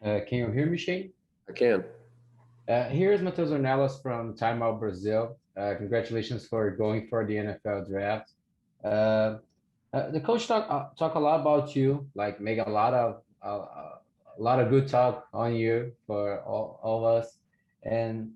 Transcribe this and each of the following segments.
Can you hear me, Shane? I can. Here's Matheus Ornelas from Time Out Brazil. Congratulations for going for the NFL draft. Uh, the coach talk a lot about you, like make a lot of good talk on you for all of us. And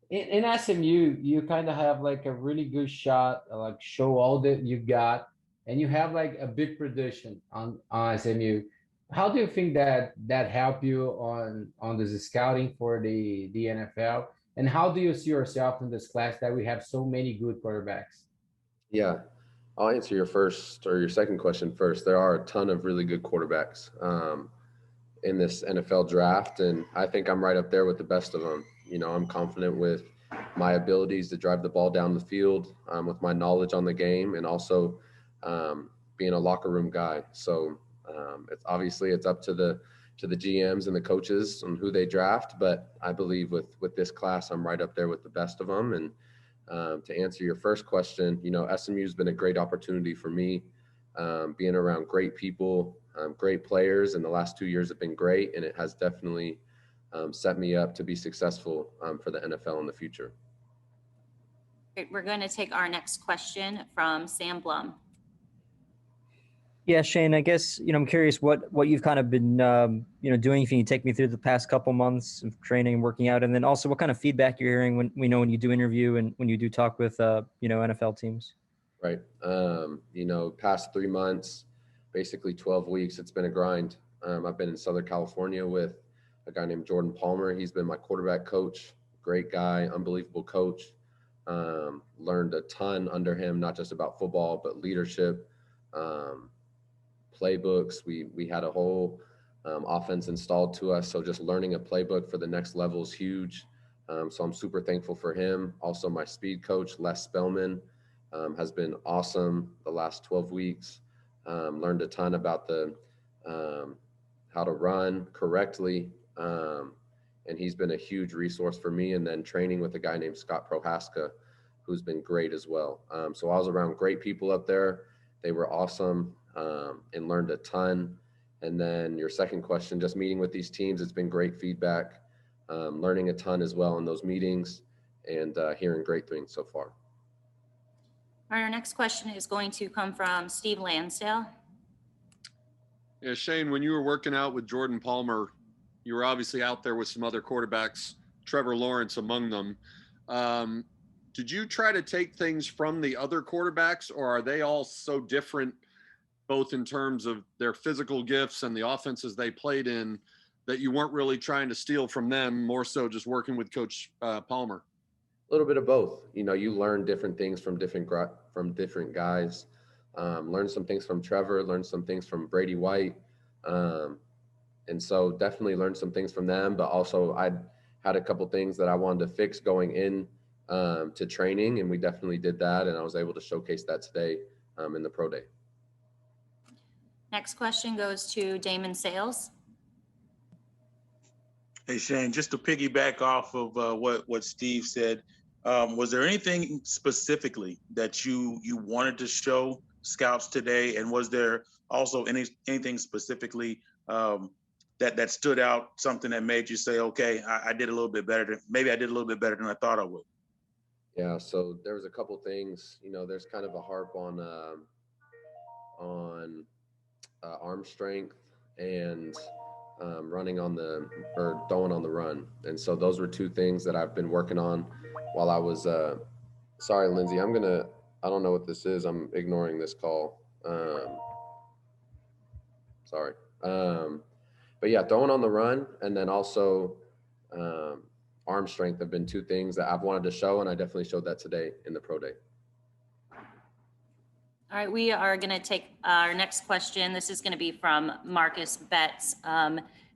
in SMU, you kind of have like a really good shot, like show all that you got, and you have like a big production on SMU. How do you think that help you on this scouting for the NFL? And how do you see yourself in this class that we have so many good quarterbacks? Yeah. I'll answer your first or your second question first. There are a ton of really good quarterbacks in this NFL draft, and I think I'm right up there with the best of them. I'm confident with my abilities to drive the ball down the field, with my knowledge on the game, and also being a locker room guy. So it's up to the GMs and the coaches on who they draft, but I believe with this class, I'm right up there with the best of them. And to answer your first question, SMU has been a great opportunity for me, being around great people, great players, and the last 2 years have been great, and it has definitely set me up to be successful for the NFL in the future. Great. We're going to take our next question from Sam Blum. Yeah, Shane, I guess, I'm curious what you've kind of been, doing. If you can take me through the past couple months of training and working out, and then also what kind of feedback you're hearing when you do interview and when you do talk with, NFL teams. Right. Past 3 months, basically 12 weeks, it's been a grind. I've been in Southern California with a guy named Jordan Palmer. He's been my quarterback coach, great guy, unbelievable coach. Learned a ton under him, not just about football, but leadership, playbooks. We had a whole offense installed to us. So just learning a playbook for the next level is huge. So I'm super thankful for him. Also, my speed coach, Les Spellman, has been awesome the last 12 weeks. Learned a ton about the how to run correctly. And he's been a huge resource for me. And then training with a guy named Scott Prohaska, who's been great as well. So I was around great people up there. They were awesome, and learned a ton. And then your second question, just meeting with these teams, it's been great feedback, learning a ton as well in those meetings, and hearing great things so far. All right, our next question is going to come from Steve Lansdale. Yeah, Shane, when you were working out with Jordan Palmer, you were obviously out there with some other quarterbacks, Trevor Lawrence among them. Did you try to take things from the other quarterbacks, or are they all so different, both in terms of their physical gifts and the offenses they played in, that you weren't really trying to steal from them, more so just working with Coach Palmer? A little bit of both. You learn different things from different guys. Learn some things from Trevor. Learn some things from Brady White, and so definitely learned some things from them. But also, I had a couple things that I wanted to fix going in to training, and we definitely did that. And I was able to showcase that today in the pro day. Next question goes to Damon Sales. Hey Shane, just to piggyback off of what Steve said, was there anything specifically that you wanted to show scouts today, and was there also anything specifically that stood out, something that made you say, okay, I did a little bit better maybe I did a little bit better than I thought I would? Yeah, so there was a couple things. There's kind of a harp on arm strength and running on or throwing on the run. And so those were two things that I've been working on while I was, sorry, Lindsay, I don't know what this is. I'm ignoring this call. Sorry. But yeah, throwing on the run, and then also arm strength have been two things that I've wanted to show, and I definitely showed that today in the pro day. All right, we are going to take our next question. This is going to be from Marcus Betts.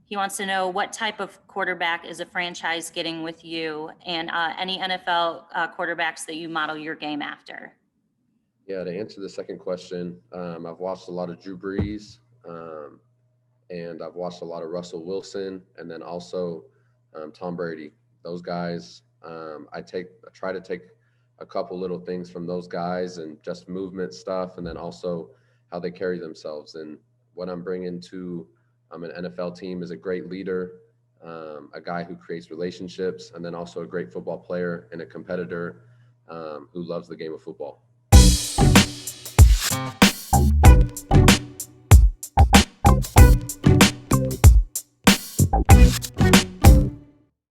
He wants to know what type of quarterback is a franchise getting with you, and any NFL quarterbacks that you model your game after. Yeah, to answer the second question, I've watched a lot of Drew Brees, and I've watched a lot of Russell Wilson, and then also Tom Brady. Those guys, I try to take a couple little things from those guys and just movement stuff, and then also how they carry themselves. And what I'm bringing to an NFL team is a great leader, a guy who creates relationships, and then also a great football player and a competitor who loves the game of football.